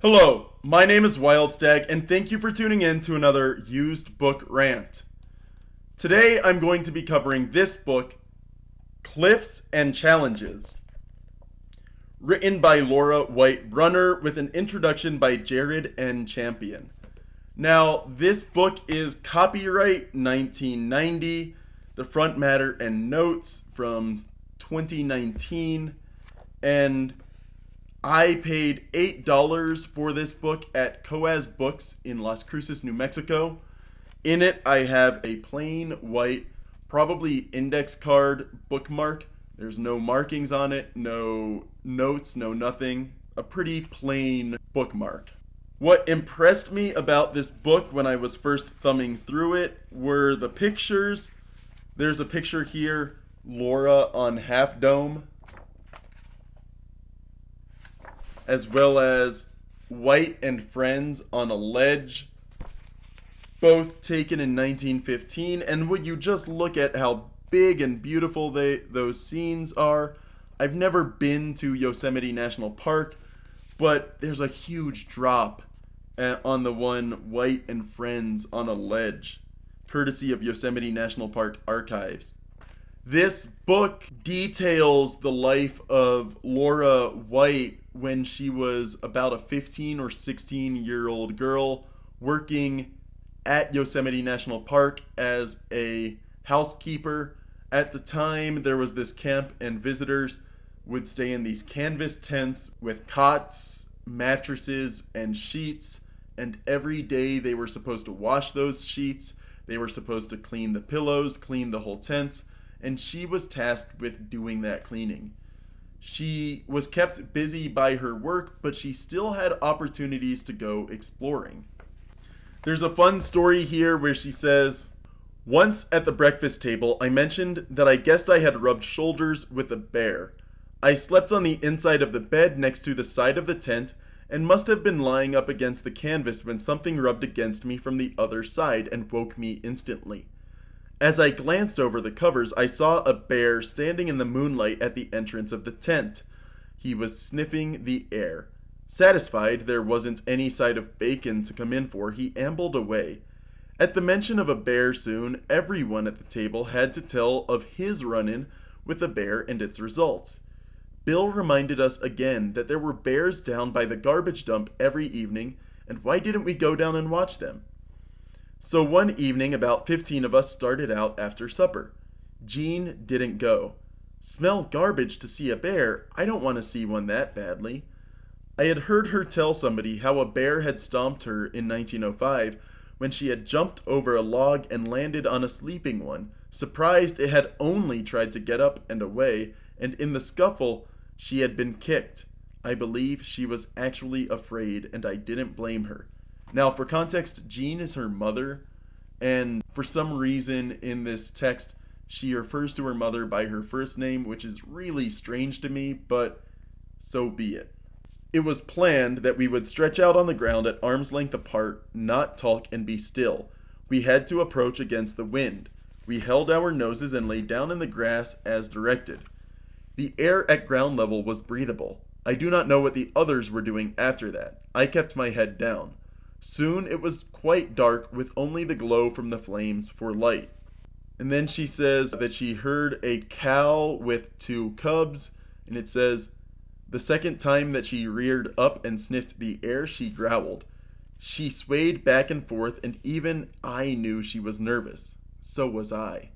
Hello, my name is Wildstag, and thank you for tuning in to another used book rant. Today I'm going to be covering this book, Cliffs and Challenges, written by Laura White Brunner with an introduction by Jared N. Champion. Now, this book is copyright 1990, the front matter and notes from 2019, and I paid $8 for this book at Coaz Books in Las Cruces, New Mexico. In it, I have a plain white, probably index card bookmark. There's no markings on it, no notes, no nothing. A pretty plain bookmark. What impressed me about this book when I was first thumbing through it were the pictures. There's a picture here, Laura on Half Dome, as well as White and Friends on a ledge, both taken in 1915. And would you just look at how big and beautiful those scenes are. I've never been to Yosemite National Park, but there's a huge drop on the one White and Friends on a ledge, courtesy of Yosemite National Park archives. This book details the life of Laura White when she was about a 15 or 16-year-old girl working at Yosemite National Park as a housekeeper. At the time, there was this camp, and visitors would stay in these canvas tents with cots, mattresses, and sheets. And every day they were supposed to wash those sheets. They were supposed to clean the pillows, clean the whole tents, and she was tasked with doing that cleaning. She was kept busy by her work, but she still had opportunities to go exploring. There's a fun story here where she says, "Once at the breakfast table, I mentioned that I guessed I had rubbed shoulders with a bear. I slept on the inside of the bed next to the side of the tent and must have been lying up against the canvas when something rubbed against me from the other side and woke me instantly. As I glanced over the covers, I saw a bear standing in the moonlight at the entrance of the tent. He was sniffing the air. Satisfied there wasn't any side of bacon to come in for, he ambled away. At the mention of a bear soon, everyone at the table had to tell of his run-in with a bear and its results. Bill reminded us again that there were bears down by the garbage dump every evening, and why didn't we go down and watch them? So one evening, about 15 of us started out after supper. Jean didn't go. Smell garbage to see a bear? I don't want to see one that badly. I had heard her tell somebody how a bear had stomped her in 1905 when she had jumped over a log and landed on a sleeping one, surprised it had only tried to get up and away, and in the scuffle, she had been kicked. I believe she was actually afraid, and I didn't blame her." Now, for context, Jean is her mother, and for some reason in this text, she refers to her mother by her first name, which is really strange to me, but so be it. "It was planned that we would stretch out on the ground at arm's length apart, not talk and be still. We had to approach against the wind. We held our noses and lay down in the grass as directed. The air at ground level was breathable. I do not know what the others were doing after that. I kept my head down. Soon it was quite dark with only the glow from the flames for light." And then she says that she heard a cow with 2 cubs, and it says, "The second time that she reared up and sniffed the air, she growled. She swayed back and forth, and even I knew she was nervous. So was I.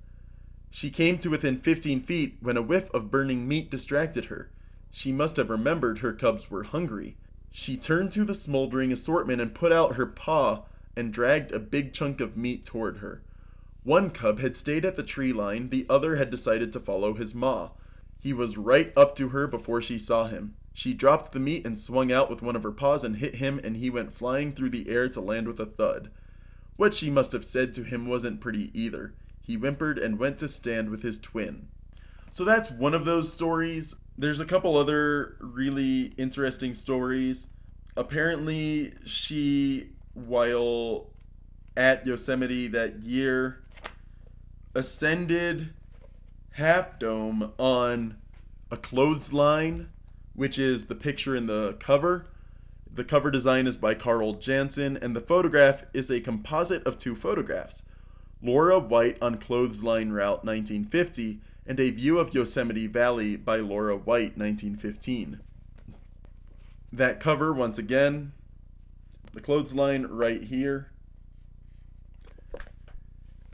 She came to within 15 feet when a whiff of burning meat distracted her. She must have remembered her cubs were hungry. She turned to the smoldering assortment and put out her paw and dragged a big chunk of meat toward her. One cub had stayed at the tree line, the other had decided to follow his maw. He was right up to her before she saw him. She dropped the meat and swung out with one of her paws and hit him, and he went flying through the air to land with a thud. What she must have said to him wasn't pretty either. He whimpered and went to stand with his twin." So that's one of those stories. There's a couple other really interesting stories. Apparently, she, while at Yosemite that year, ascended Half Dome on a clothesline, which is the picture in the cover. The cover design is by Carl Jansen, and the photograph is a composite of two photographs: Laura White on Clothesline Route 1950, and A View of Yosemite Valley by Laura White 1915. That cover, once again, the clothesline right here.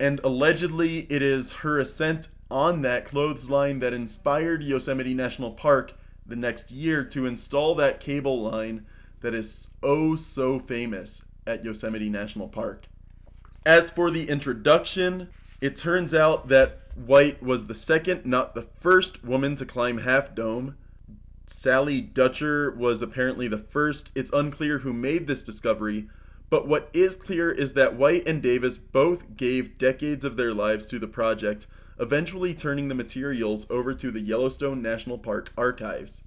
And allegedly, it is her ascent on that clothesline that inspired Yosemite National Park the next year to install that cable line that is oh so famous at Yosemite National Park. As for the introduction, it turns out that White was the second, not the first, woman to climb Half Dome. Sally Dutcher was apparently the first. It's unclear who made this discovery, but what is clear is that White and Davis both gave decades of their lives to the project, eventually turning the materials over to the Yellowstone National Park archives.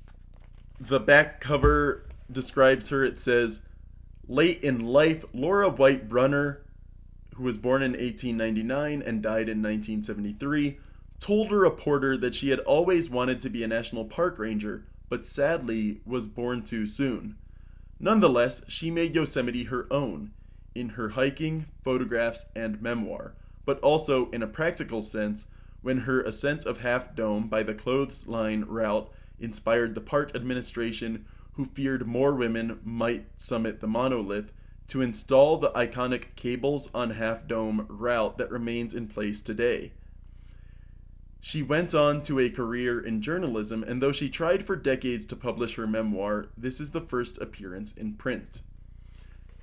The back cover describes her. It says, "Late in life, Laura White Brunner, who was born in 1899 and died in 1973, told a reporter that she had always wanted to be a national park ranger, but sadly was born too soon. Nonetheless, she made Yosemite her own, in her hiking, photographs, and memoir, but also in a practical sense when her ascent of Half Dome by the clothesline route inspired the park administration, who feared more women might summit the monolith, to install the iconic cables on Half Dome route that remains in place today. She went on to a career in journalism, and though she tried for decades to publish her memoir, this is the first appearance in print."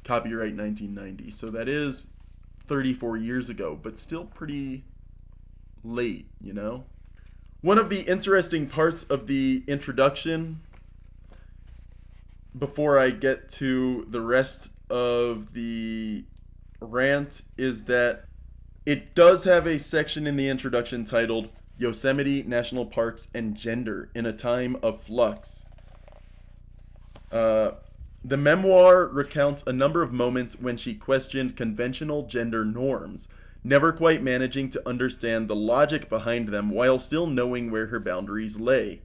Copyright 1990. So that is 34 years ago, but still pretty late, you know? One of the interesting parts of the introduction, before I get to the rest of the rant, is that it does have a section in the introduction titled Yosemite National Parks and Gender in a Time of Flux. The memoir recounts a number of moments when she questioned conventional gender norms, never quite managing to understand the logic behind them while still knowing where her boundaries lay.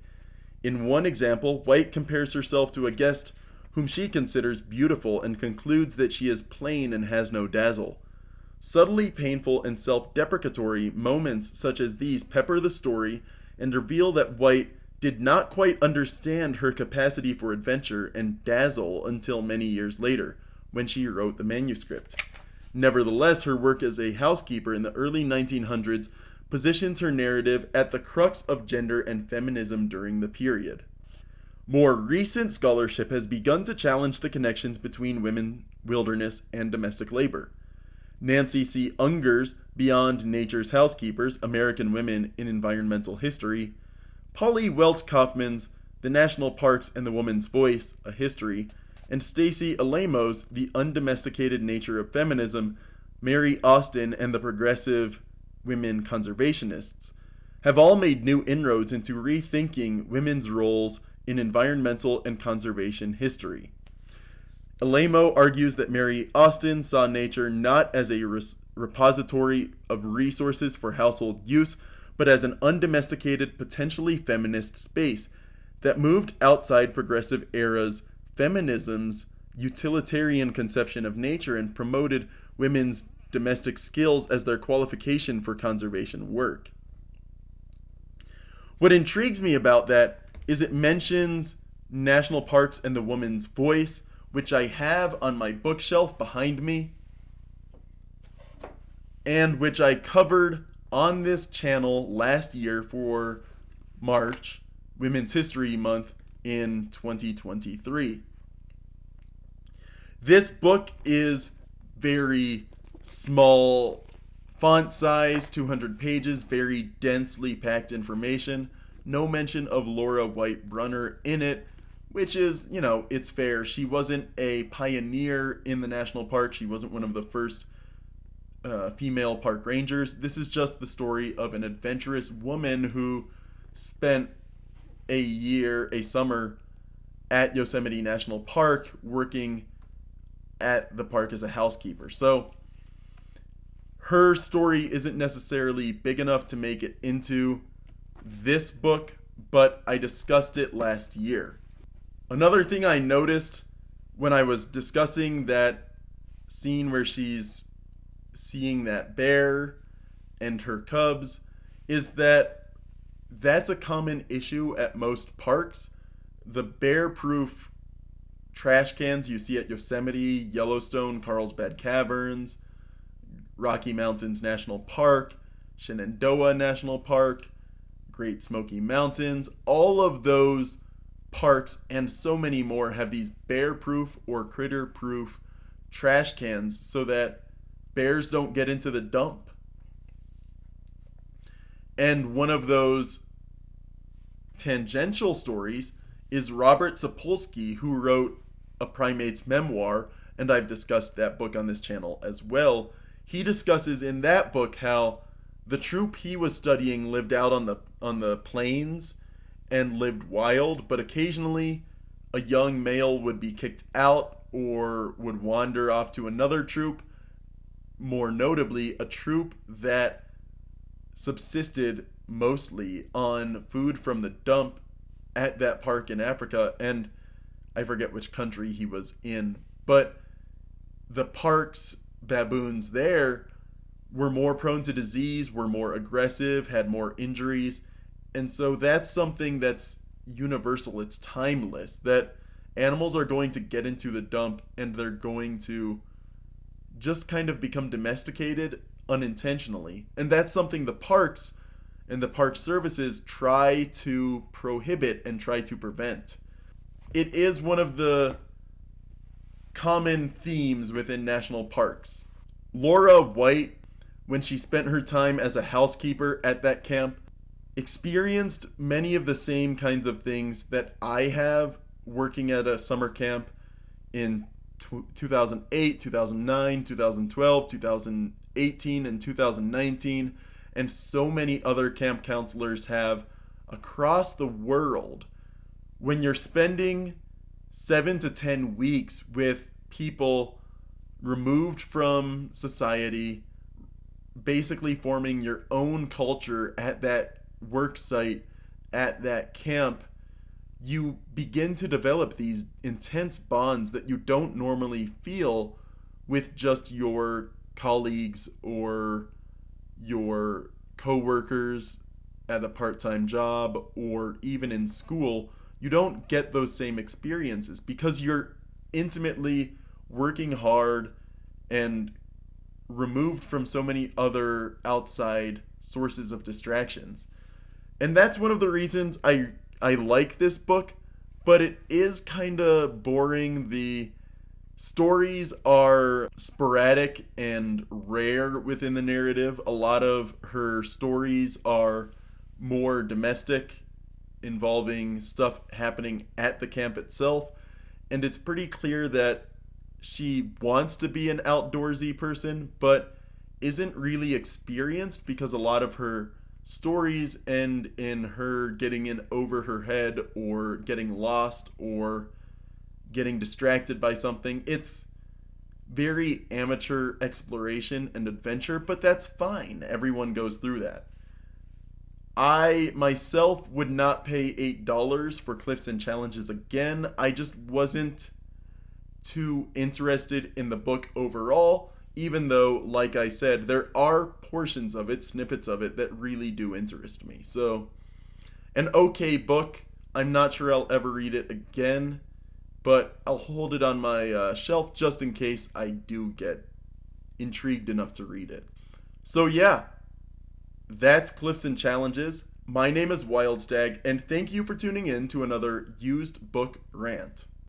In one example, White compares herself to a guest whom she considers beautiful and concludes that she is plain and has no dazzle. Subtly painful and self-deprecatory moments such as these pepper the story and reveal that White did not quite understand her capacity for adventure and dazzle until many years later, when she wrote the manuscript. Nevertheless, her work as a housekeeper in the early 1900s positions her narrative at the crux of gender and feminism during the period. More recent scholarship has begun to challenge the connections between women, wilderness, and domestic labor. Nancy C. Unger's Beyond Nature's Housekeepers, American Women in Environmental History, Polly Welch Kaufman's The National Parks and the Woman's Voice, A History, and Stacey Alamo's The Undomesticated Nature of Feminism, Mary Austin and the Progressive Women Conservationists, have all made new inroads into rethinking women's roles in environmental and conservation history. Alamo argues that Mary Austin saw nature not as a repository of resources for household use, but as an undomesticated, potentially feminist space that moved outside progressive eras feminism's utilitarian conception of nature and promoted women's domestic skills as their qualification for conservation work. What intrigues me about that is it mentions national parks and the woman's voice, which I have on my bookshelf behind me, and which I covered on this channel last year for March, Women's History Month in 2023. This book is very small font size, 200 pages, very densely packed information. No mention of Laura White Brunner in it, which is, you know, it's fair. She wasn't a pioneer in the national park. She wasn't one of the first female park rangers. This is just the story of an adventurous woman who spent a summer at Yosemite National Park working at the park as a housekeeper. So her story isn't necessarily big enough to make it into this book, but I discussed it last year. Another thing I noticed when I was discussing that scene where she's seeing that bear and her cubs, is that that's a common issue at most parks. The bear proof trash cans you see at Yosemite, Yellowstone, Carlsbad Caverns, Rocky Mountains National Park, Shenandoah National Park, Great Smoky Mountains, all of those parks and so many more have these bear proof or critter proof trash cans so that bears don't get into the dump. And one of those tangential stories is Robert Sapolsky, who wrote A Primate's Memoir, and I've discussed that book on this channel as well. He discusses in that book how the troop he was studying lived out on the plains and lived wild, but occasionally a young male would be kicked out or would wander off to another troop, more notably a troop that subsisted mostly on food from the dump at that park in Africa, and I forget which country he was in, but the park's baboons there were more prone to disease, were more aggressive, had more injuries, and so that's something that's universal. It's timeless, that animals are going to get into the dump and they're going to just kind of become domesticated unintentionally. And that's something the parks and the park services try to prohibit and try to prevent. It is one of the common themes within national parks. Laura White, when she spent her time as a housekeeper at that camp, experienced many of the same kinds of things that I have working at a summer camp in 2008, 2009, 2012, 2018, and 2019, and so many other camp counselors have across the world. When you're spending 7 to 10 weeks with people removed from society, basically forming your own culture at that work site, at that camp, you begin to develop these intense bonds that you don't normally feel with just your colleagues or your coworkers at a part-time job or even in school. You don't get those same experiences because you're intimately working hard and removed from so many other outside sources of distractions. And that's one of the reasons I like this book, but it is kind of boring. The stories are sporadic and rare within the narrative. A lot of her stories are more domestic, involving stuff happening at the camp itself, and it's pretty clear that she wants to be an outdoorsy person, but isn't really experienced because a lot of her stories end in her getting in over her head or getting lost or getting distracted by something. It's very amateur exploration and adventure, but that's fine. Everyone goes through that. I myself would not pay $8 for Cliffs and Challenges again. I just wasn't too interested in the book overall, even though, like I said, there are portions of it, snippets of it, that really do interest me. So, an okay book. I'm not sure I'll ever read it again, but I'll hold it on my shelf just in case I do get intrigued enough to read it. So yeah, that's Cliffs and Challenges. My name is Wildstag, and thank you for tuning in to another used book rant.